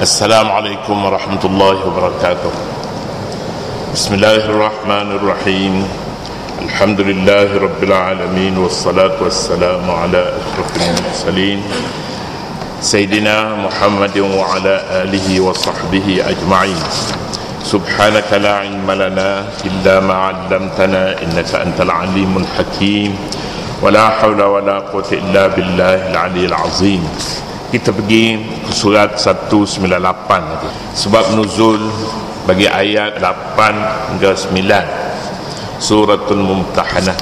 Assalamualaikum warahmatullahi wabarakatuh. Bismillahirrahmanirrahim. Alhamdulillahi rabbil alamin, wassalatu wassalamu ala asyrafil mursalin Sayyidina Muhammadin wa ala alihi wa sahbihi ajma'in. Subhanaka la ilma lana illa ma 'allamtana innaka antal alimul hakim. Wa la hawla wa la quwwata illa billahil aliyyil azim. Kita pergi ke surat 198 tadi. Sebab nuzul bagi ayat 8 hingga 9 Suratul Mumtahanah.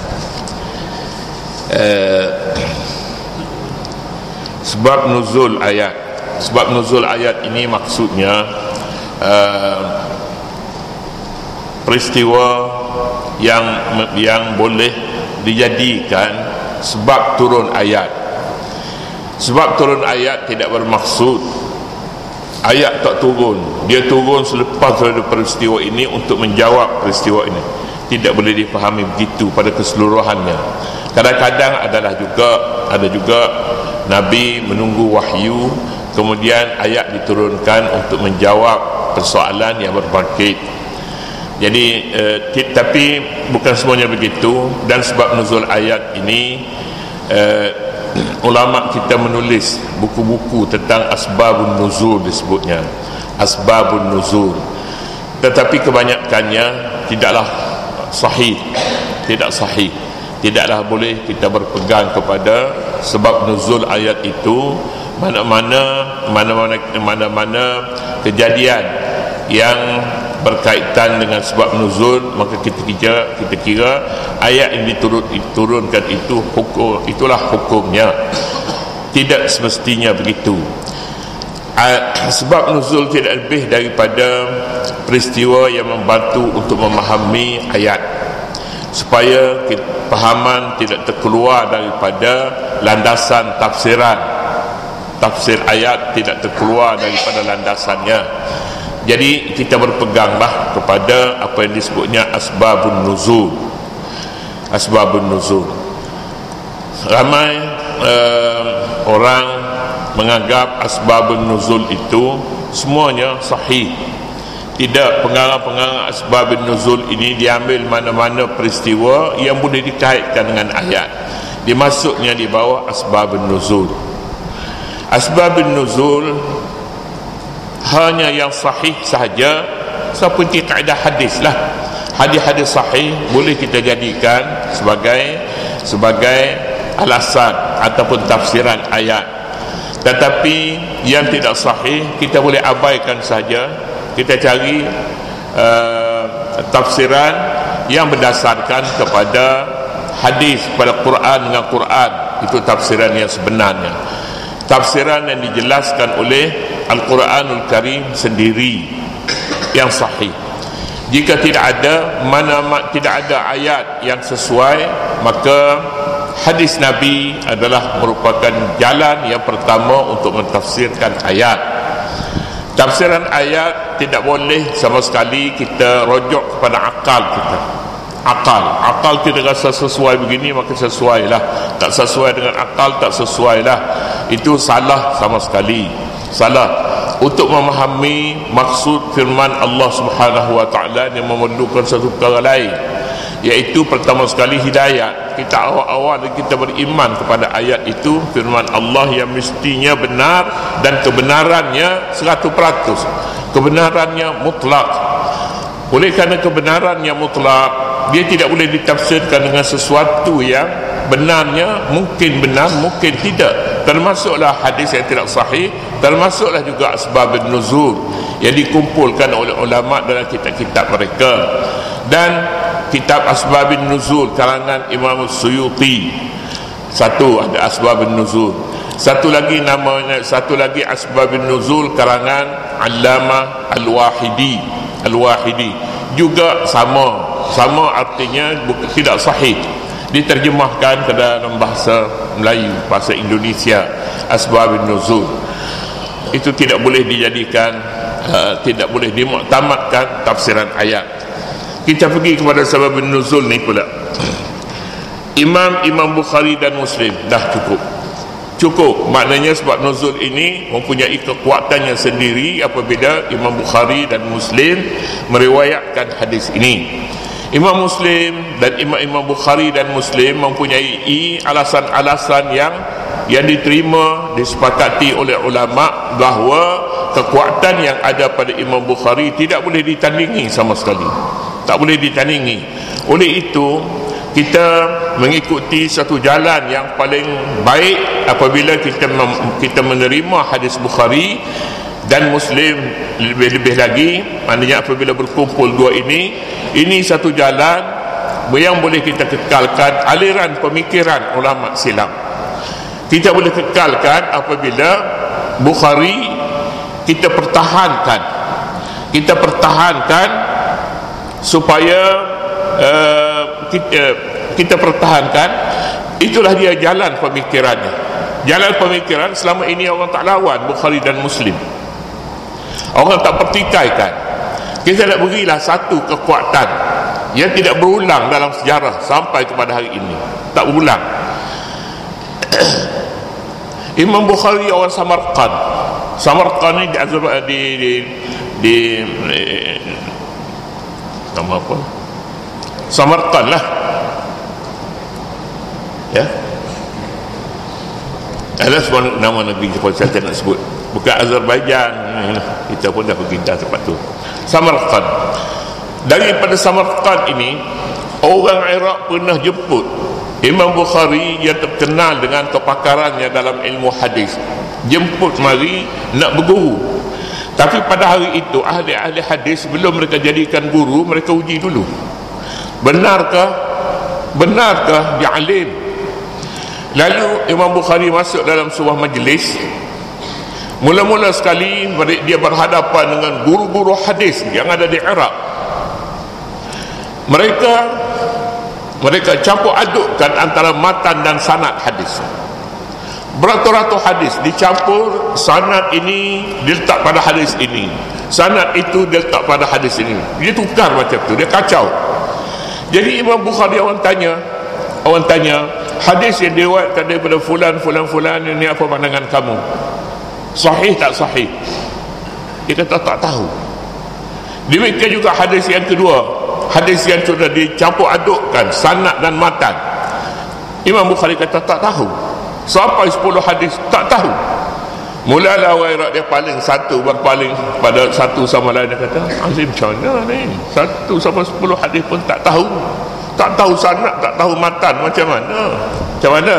Sebab nuzul ayat ini maksudnya peristiwa yang boleh dijadikan sebab turun ayat. Sebab turun ayat tidak bermaksud ayat tak turun, dia turun selepas dari peristiwa ini untuk menjawab peristiwa ini. Tidak boleh dipahami begitu pada keseluruhannya. Kadang-kadang ada juga Nabi menunggu wahyu, kemudian ayat diturunkan untuk menjawab persoalan yang berbangkit. Jadi tapi bukan semuanya begitu. Dan sebab nuzul ayat ini, ulama kita menulis buku-buku tentang asbabun nuzul, disebutnya asbabun nuzul, tetapi kebanyakannya tidaklah sahih. Tidaklah boleh kita berpegang kepada sebab nuzul ayat itu. Mana-mana kejadian yang berkaitan dengan sebab nuzul, maka kita kira ayat yang diturunkan itu itulah hukumnya. Tidak semestinya begitu. Sebab nuzul tidak lebih daripada peristiwa yang membantu untuk memahami ayat, supaya pahaman tidak terkeluar daripada landasan tafsir ayat, tidak terkeluar daripada landasannya. Jadi kita berpeganglah kepada apa yang disebutnya asbabun nuzul. Ramai orang menganggap asbabun nuzul itu semuanya sahih. Tidak, pengarang asbabun nuzul ini diambil mana-mana peristiwa yang boleh dikaitkan dengan ayat, dimasuknya di bawah asbabun nuzul. Asbabun nuzul hanya yang sahih sahaja, seperti kaedah hadis lah. Hadis-hadis sahih boleh kita jadikan sebagai alasan ataupun tafsiran ayat. Tetapi yang tidak sahih kita boleh abaikan saja. Kita cari tafsiran yang berdasarkan kepada hadis, pada Quran dengan Quran. Itu tafsiran yang sebenarnya, tafsiran yang dijelaskan oleh Al-Quranul Karim sendiri yang sahih. Jika tidak ada ayat yang sesuai, maka hadis Nabi adalah merupakan jalan yang pertama untuk mentafsirkan ayat. Tafsiran ayat tidak boleh sama sekali kita rujuk kepada akal kita. Akal kita rasa sesuai begini, maka sesuailah. Tak sesuai dengan akal, tak sesuailah. Itu salah sama sekali. Salah. Untuk memahami maksud firman Allah Subhanahu wa taala yang memerlukan satu perkara lain, iaitu pertama sekali hidayah. Kita awal-awal kita beriman kepada ayat itu, firman Allah yang mestinya benar dan kebenarannya 100%. Kebenarannya mutlak. Oleh kerana kebenarannya mutlak, dia tidak boleh ditafsirkan dengan sesuatu yang benarnya mungkin benar, mungkin tidak. Termasuklah hadis yang tidak sahih, termasuklah juga asbabun nuzul yang dikumpulkan oleh ulama dalam kitab-kitab mereka. Dan kitab asbabun nuzul karangan Imam Suyuti, satu ada asbabun nuzul. Satu lagi asbabun nuzul karangan Allamah Al-Wahidi juga sama artinya tidak sahih. Diterjemahkan ke dalam bahasa Melayu, bahasa Indonesia, asbabun nuzul. Itu tidak boleh dijadikan, tidak boleh dimuktamadkan tafsiran ayat. Kita pergi kepada sababun nuzul ni pula. Imam Bukhari dan Muslim, dah cukup. cukup. Maknanya sebab nuzul ini mempunyai kekuatannya sendiri apabila Imam Bukhari dan Muslim meriwayatkan hadis ini. Imam Muslim dan Imam Bukhari dan Muslim mempunyai alasan-alasan yang diterima, disepakati oleh ulama bahawa kekuatan yang ada pada Imam Bukhari tidak boleh ditandingi sama sekali, tak boleh ditandingi. Oleh itu kita mengikuti satu jalan yang paling baik apabila kita menerima hadis Bukhari dan Muslim. Lebih-lebih lagi, maknanya apabila berkumpul dua ini satu jalan yang boleh kita kekalkan aliran pemikiran ulama silam. Kita boleh kekalkan apabila Bukhari kita pertahankan supaya kita pertahankan. Itulah dia jalan pemikirannya. Jalan pemikiran selama ini orang tak lawan Bukhari dan Muslim, orang tak pertikaikan. Kita nak berilah satu kekuatan yang tidak berulang dalam sejarah sampai kepada hari ini, tak berulang. Imam Bukhari orang Samarkand. Samarkand ni di nama apa? Samarkand lah, ya. Ada sebuah nama negeri saya tak nak sebut, bukan Azerbaijan. Kita pun dah pergi dah tempat tu, Samarkand. Daripada Samarkand ini orang Iraq pernah jemput Imam Bukhari yang terkenal dengan kepakarannya dalam ilmu hadis, jemput mari nak berguru. Tapi pada hari itu ahli-ahli hadis sebelum mereka jadikan guru, mereka uji dulu, benarkah dia alim. Lalu Imam Bukhari masuk dalam sebuah majlis. Mula-mula sekali dia berhadapan dengan guru-guru hadis yang ada di Iraq. Mereka campur adukkan antara matan dan sanad hadis. Beratus-ratus hadis dicampur, sanad ini diletak pada hadis ini, sanad itu diletak pada hadis ini. Dia tukar macam tu, dia kacau. Jadi Imam Bukhari orang tanya, hadis yang diriwayatkan daripada fulan ini apa pandangan kamu? Sahih tak sahih? Dia kata tak tahu. Demikian juga hadis yang kedua, hadis yang sudah dicampur adukkan sanad dan matan. Imam Bukhari kata tak tahu. Sampai 10 hadis tak tahu. Mulalah orang dia berpaling pada satu sama lain. Dia kata, Azim macam mana ni? 1 sampai 10 hadis pun tak tahu. Tak tahu sanad, tak tahu matan, macam mana?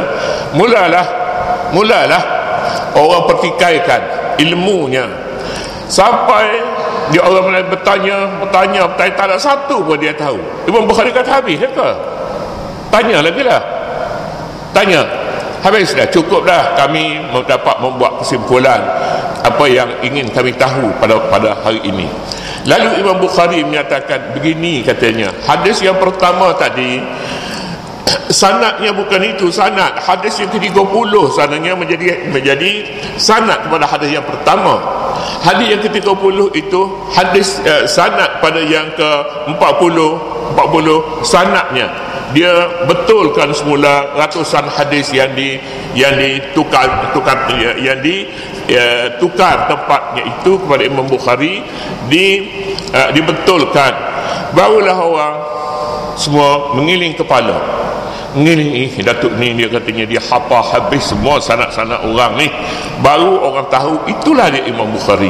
Mulalah orang pertikaikan ilmunya. Sampai dia orang mulai bertanya, tak ada satu pun dia tahu. Imam Bukhari kata habis ke? Tanya lagi lah. Habis dah, cukup dah, kami dapat membuat kesimpulan apa yang ingin kami tahu pada hari ini. Lalu Imam Bukhari menyatakan begini, katanya, hadis yang pertama tadi sanadnya bukan itu sanad. Hadis yang ke-30 sanadnya menjadi sanad kepada hadis yang pertama. Hadis yang ke-30 itu hadis sanad pada yang ke-40 sanadnya dia betulkan semula ratusan hadis yang ditukar tempatnya itu kepada Imam Bukhari, dibetulkan. Barulah orang semua mengiling kepala, Datuk ni dia katanya dia hafal habis semua sanad-sanad orang ni. Baru orang tahu itulah dia Imam Bukhari.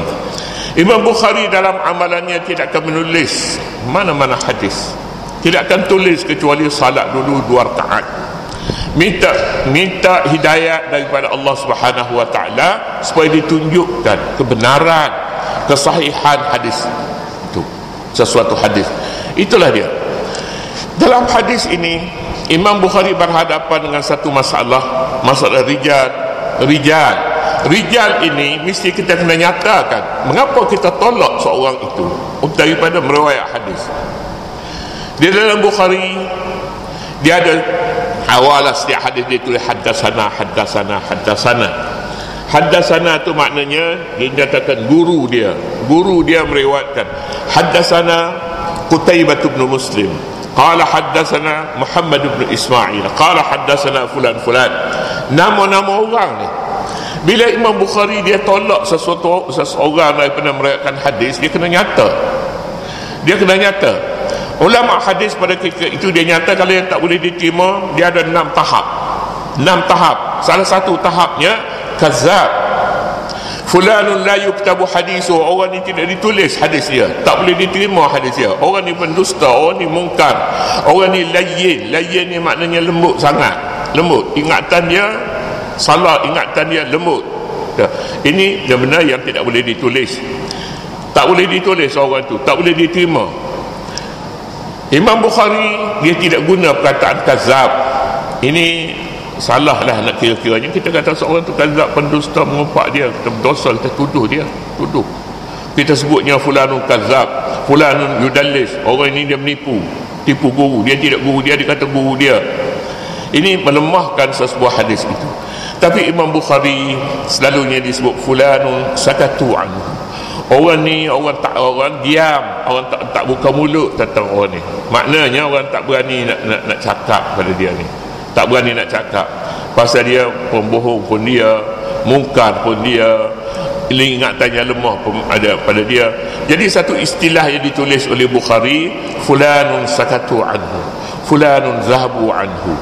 Imam Bukhari dalam amalannya tidak akan menulis mana-mana hadis, tidak akan tulis kecuali salat dulu 2 rakaat, minta hidayah daripada Allah Subhanahu wa taala supaya ditunjukkan kebenaran, kesahihan hadis itu, sesuatu hadis. Itulah dia. Dalam hadis ini Imam Bukhari berhadapan dengan satu masalah rijal ini mesti kita kena nyatakan mengapa kita tolak seorang itu daripada meriwayat hadis. Di dalam Bukhari dia ada awalah setiap hadis dia tulis haddatsana. Haddatsana tu maknanya dia nyatakan guru dia meriwayatkan. Haddatsana Qutaibah bin Muslim qala haddatsana Muhammad bin Ismail qala haddatsana fulan. Nama-nama orang ni Bila Imam Bukhari dia tolak seseorang daripada meriwayatkan hadis, dia kena nyata. Ulama hadis pada ketika itu dia nyata kalau yang tak boleh diterima, dia ada 6 tahap. Salah satu tahapnya kazzab. Fulanun la yuktabu hadisu, orang ni tidak ditulis hadis dia, tak boleh diterima hadis dia. Orang ni pendusta, orang ni mungkar, orang ni layyin ni maknanya lembut sangat, ingatan dia salah, ingatan dia lembut. Ini yang benar yang tidak boleh ditulis. Tak boleh ditulis orang tu, tak boleh diterima. Imam Bukhari dia tidak guna perkataan kazzab. Ini salah lah nak kira-kiranya. Kita kata seorang tu kazzab, pendusta, mengumpat dia, kita berdosa, kita tuduh dia, kita sebutnya fulanun kazzab, fulanun yudallis, orang ini dia tipu guru, dia tidak guru dia, dikata guru dia. Ini melemahkan sesebuah hadis itu. Tapi Imam Bukhari selalunya disebut fulanun sakatu anhu. Orang ni orang diam, orang tak buka mulut tentang orang ni. Maknanya orang tak berani nak cakap pada dia ni. Tak berani nak cakap. Pasal dia pembohong pun dia, mungkar pun dia, ingatannya lemah pun ada pada dia. Jadi satu istilah yang ditulis oleh Bukhari, fulanun sakatu anhu, fulanun zahabu anhu.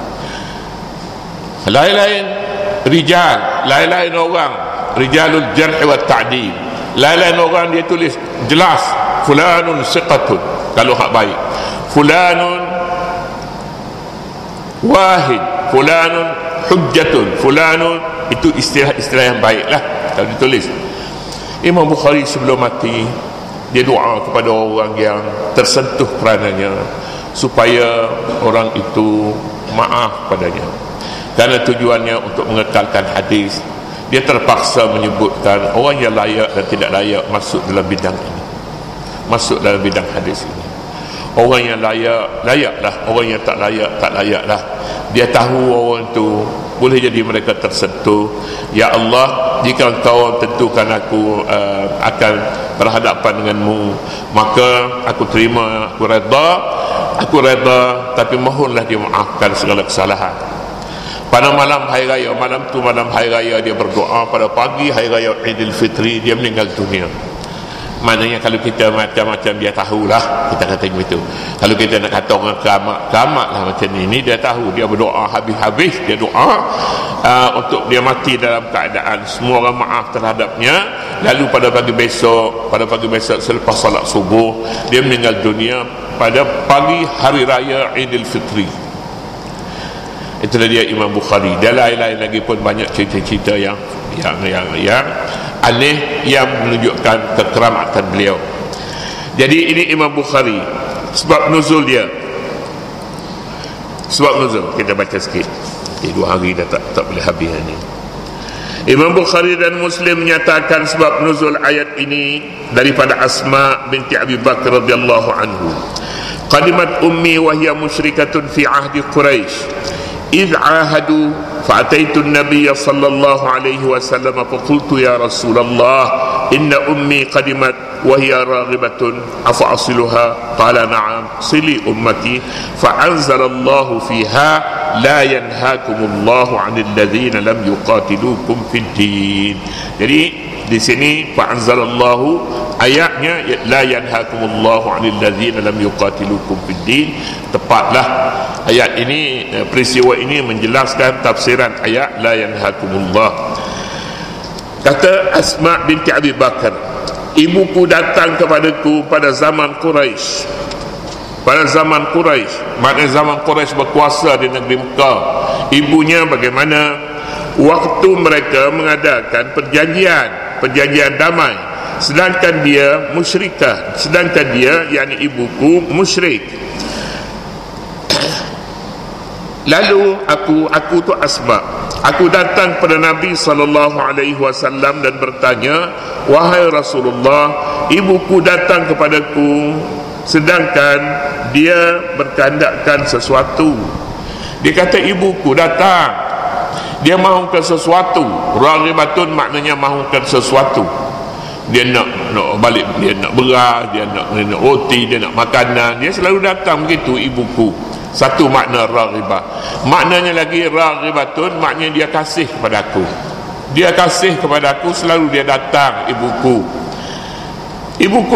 Lain-lain rijal, lain-lain orang, rijalul jarh wa ta'dil. Lain-lain orang dia tulis jelas fulanun siqatun kalau hak baik, fulanun wahid, fulanun hujjatun, fulanun, itu istilah yang baiklah kalau ditulis. Imam Bukhari sebelum mati dia doa kepada orang yang tersentuh kerananya supaya orang itu maaf padanya, kerana tujuannya untuk mengekalkan hadis. Dia terpaksa menyebutkan orang yang layak dan tidak layak masuk dalam bidang ini, masuk dalam bidang hadis ini. Orang yang layak, layaklah. Orang yang tak layak, tak layaklah. Dia tahu orang itu boleh jadi mereka tersentuh. Ya Allah, jika Engkau tentukan aku akan berhadapan denganmu, maka aku terima, aku reda, tapi mohonlah dia maafkan segala kesalahan. Pada malam hari raya, malam hari raya dia berdoa. Pada pagi hari raya Idul Fitri dia meninggal dunia. Maknanya kalau kita macam-macam dia tahulah, kita kata begitu. Kalau kita nak kata orang keramat lah macam ni dia tahu, dia berdoa habis-habis, dia doa untuk dia mati dalam keadaan semua orang maaf terhadapnya. Lalu pada pagi besok selepas salat subuh dia meninggal dunia pada pagi hari raya Idul Fitri. Itulah dia Imam Bukhari. Dia lain-lain lagi pun banyak cerita-cerita yang aneh yang menunjukkan kekeramatan beliau. Jadi ini Imam Bukhari. Sebab nuzul dia, sebab nuzul kita baca sikit. 2 hari dah tak boleh habis ni. Imam Bukhari dan Muslim menyatakan sebab nuzul ayat ini daripada Asma binti Abi Bakar radhiyallahu anhu. Qadimat ummi wa hiya musyrikatun fi ahdi Quraisy إذ عاهدوا فأتيت النبي صلى الله عليه وسلم فقلت يا رسول الله إن أمي قدمت وهي راغبة أفأصلها قال نعم صلي أمتي فأنزل الله فيها لا ينهاكم الله عن الذين لم يقاتلوكم في الدين. Jadi di sini fa'anzalallahu ayatnya la yanhakumullahu 'anil ladzina lam yuqatilukum fid din. Tepatlah ayat ini, peristiwa ini menjelaskan tafsiran ayat la yanhakumullah. Kata Asma binti Abi Bakar, ibuku datang kepadaku pada zaman Quraisy. Pada zaman Quraisy, maknanya zaman Quraisy berkuasa di negeri Mekah. Ibunya bagaimana? Waktu mereka mengadakan perjanjian damai, sedangkan dia musyrikah, sedangkan dia yakni ibuku musyrik. Lalu aku tu Asma, aku datang kepada Nabi SAW dan bertanya, wahai Rasulullah, ibuku datang kepadaku sedangkan dia berkehendakkan sesuatu. Dia kata ibuku datang, dia mahukan sesuatu. Raghibatun maknanya mahukan sesuatu. Dia nak balik, dia nak beras, dia nak roti, dia nak makanan. Dia selalu datang begitu ibuku. Satu makna raghibah. Maknanya lagi raghibatun maknanya dia kasih kepada aku. Dia kasih kepada aku, selalu dia datang ibuku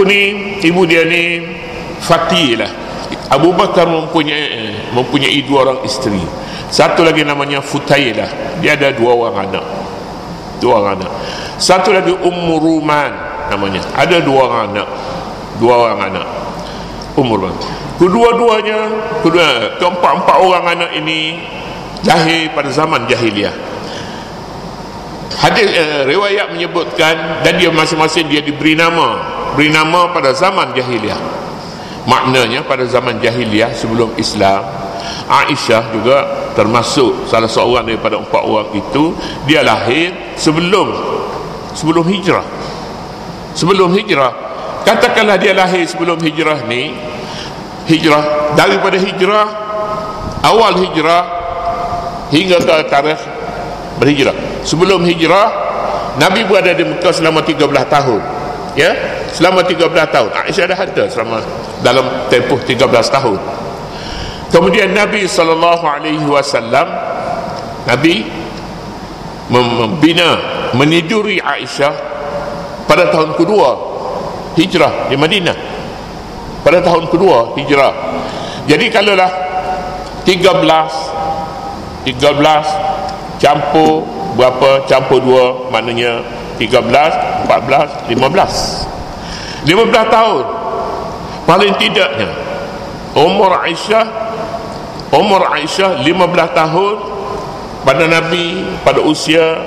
ni, ibu dia ni Fatih lah. Abu Bakar mempunyai 2 orang isteri. Satu lagi namanya Futailah, dia ada 2 orang anak. Satu lagi Ummu Ruman namanya, ada 2 orang anak. Ummu Ruman. Keempat orang anak ini lahir pada zaman jahiliah. Hadis riwayat menyebutkan, dan dia masing-masing dia diberi nama pada zaman jahiliah. Maknanya pada zaman jahiliah sebelum Islam, Aisyah juga termasuk salah seorang daripada 4 orang itu. Dia lahir sebelum hijrah. Katakanlah dia lahir sebelum hijrah ni, daripada awal hijrah hingga ke tarikh berhijrah. Sebelum hijrah, Nabi berada di Mekah selama 13 tahun. Ya, selama 13 tahun. Aisyah dah ada selama dalam tempoh 13 tahun. Kemudian Nabi SAW, Nabi meniduri Aisyah pada tahun kedua hijrah di Madinah. Pada tahun kedua hijrah. Jadi kalaulah 13 campur berapa, campur 2, maknanya 13, 14, 15 tahun paling tidaknya. Umur Aisyah 15 tahun pada Nabi, pada usia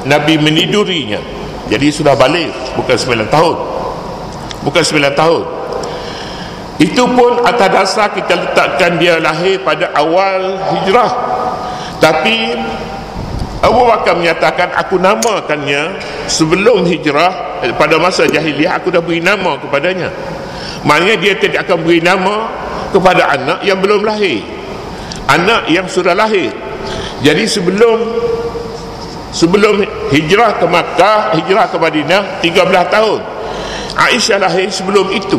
Nabi menidurinya. Jadi sudah balik, bukan 9 tahun. Itu pun atas dasar kita letakkan dia lahir pada awal hijrah. Tapi Abu Bakar menyatakan, aku namakannya sebelum hijrah. Pada masa jahiliah aku dah beri nama kepadanya. Maknanya dia tidak akan beri nama kepada anak yang belum lahir, anak yang sudah lahir. Jadi sebelum hijrah ke Makkah, hijrah ke Madinah 13 tahun. Aisyah lahir sebelum itu.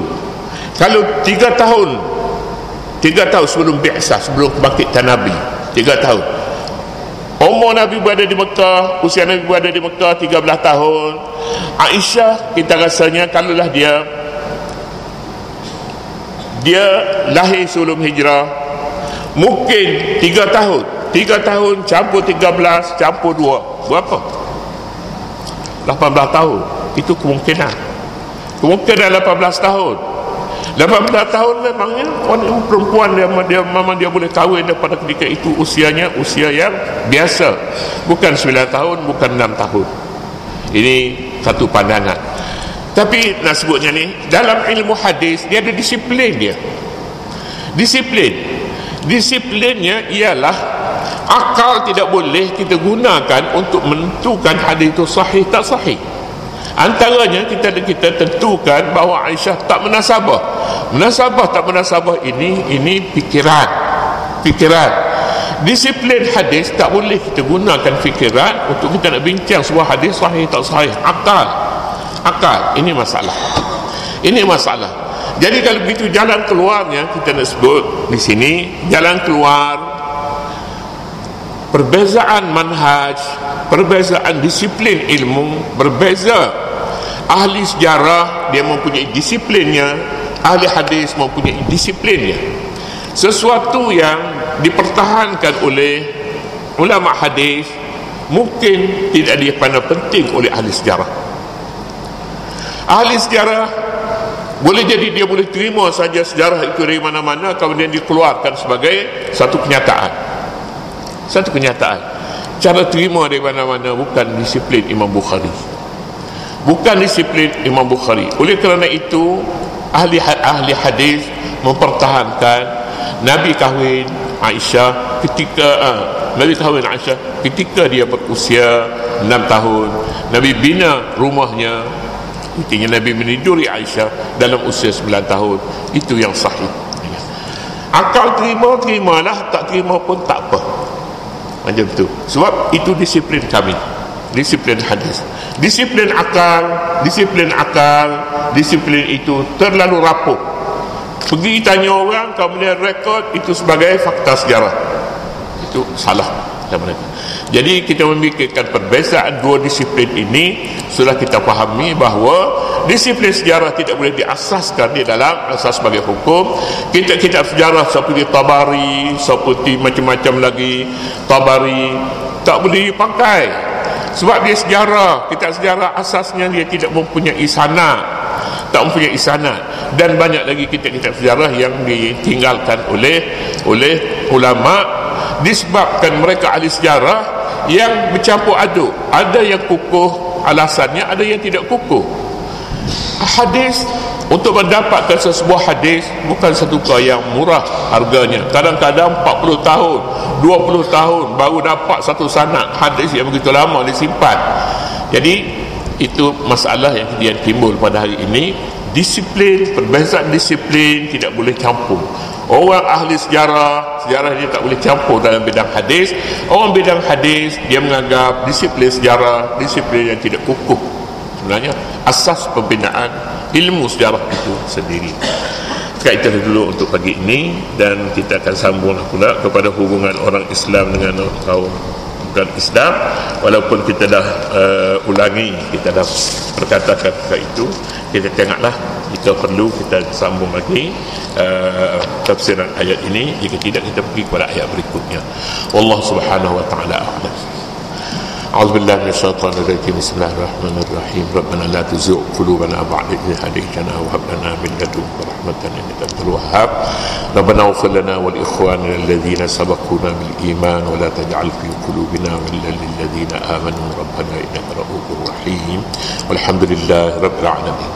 Kalau 3 tahun sebelum bi'sah, sebelum kebangkitan Nabi, 3 tahun. Umur Nabi berada di Mekah, usia Nabi berada di Mekah 13 tahun. Aisyah, kita rasanya kalaulah dia lahir sebelum hijrah, mungkin 3 tahun campur 13 campur 2, berapa? 18 tahun. Itu kemungkinan 18 tahun. 18 tahun memangnya orang perempuan memang dia boleh kahwin daripada ketika itu. Usia yang biasa, bukan 9 tahun, bukan 6 tahun. Ini satu pandangan. Tapi nak sebutnya ni, dalam ilmu hadis dia ada disiplin dia. Disiplinnya ialah akal tidak boleh kita gunakan untuk menentukan hadis itu sahih tak sahih. Antaranya kita tentukan bahawa Aisyah tak menasabah tak menasabah, ini fikiran. Disiplin hadis tak boleh kita gunakan fikiran untuk kita nak bincang sebuah hadis sahih tak sahih. Akal ini masalah. Jadi kalau begitu jalan keluarnya kita nak sebut di sini, jalan keluar perbezaan manhaj, perbezaan disiplin ilmu berbeza. Ahli sejarah dia mempunyai disiplinnya, ahli hadis mempunyai disiplinnya. Sesuatu yang dipertahankan oleh ulama hadis mungkin tidak dipandang penting oleh ahli sejarah. Ahli sejarah boleh jadi dia boleh terima saja sejarah itu dari mana-mana, kemudian dikeluarkan sebagai satu kenyataan. Cara terima dari mana-mana bukan disiplin Imam Bukhari. Oleh kerana itu ahli hadis mempertahankan Nabi kahwin Aisyah ketika dia berusia 6 tahun. Nabi bina rumahnya, artinya Nabi meniduri Aisyah dalam usia 9 tahun. Itu yang sahih. Akal terimalah, tak terima pun tak apa, macam tu. Sebab itu disiplin kami, disiplin hadis. Disiplin itu terlalu rapuh. Pergi tanya orang, kemudian rekod itu sebagai fakta sejarah, itu salah. kata mereka. Jadi kita memikirkan perbezaan dua disiplin ini, sudah kita fahami bahawa disiplin sejarah tidak boleh diasaskan di dalam asas sebagai hukum. Kitab-kitab sejarah seperti Tabari, seperti macam-macam lagi Tabari, tak boleh dipakai sebab dia sejarah. Kitab sejarah asasnya dia tidak mempunyai sanad, tak mempunyai sanad, dan banyak lagi kitab-kitab sejarah yang ditinggalkan oleh ulama disebabkan mereka ahli sejarah yang bercampur aduk. Ada yang kukuh alasannya, ada yang tidak kukuh. Hadis, untuk mendapatkan sebuah hadis bukan satu perkara yang murah harganya. Kadang-kadang 40 tahun, 20 tahun baru dapat satu sanad hadis yang begitu lama disimpan. Jadi itu masalah yang kemudian timbul pada hari ini. Disiplin, perbezaan disiplin tidak boleh campur. Orang ahli sejarah dia tak boleh campur dalam bidang hadis. Orang bidang hadis dia menganggap disiplin sejarah disiplin yang tidak kukuh. Sebenarnya asas pembinaan ilmu sejarah itu sendiri. Sekarang itu dulu untuk pagi ini, dan kita akan sambung pula kepada hubungan orang Islam dengan kaum bukan Islam. Walaupun kita dah ulangi, kita dah perkatakan itu, kita tengoklah jika perlu kita sambung lagi tafsiran ayat ini. Jika tidak, kita pergi kepada ayat berikutnya. Allah Subhanahu wa taala a'lam. أعوذ بالله من الشيطان الرجيم بسم الله الرحمن الرحيم ربنا لا تزغ قلوبنا بعد إذ هديتنا وهب لنا من لدنك رحمة إنك أنت الوهاب ربنا اغفر لنا ولإخواننا الذين سبقونا بالإيمان ولا تجعل في قلوبنا غلا للذين آمنوا ربنا إنك رؤوف رحيم والحمد لله رب العالمين.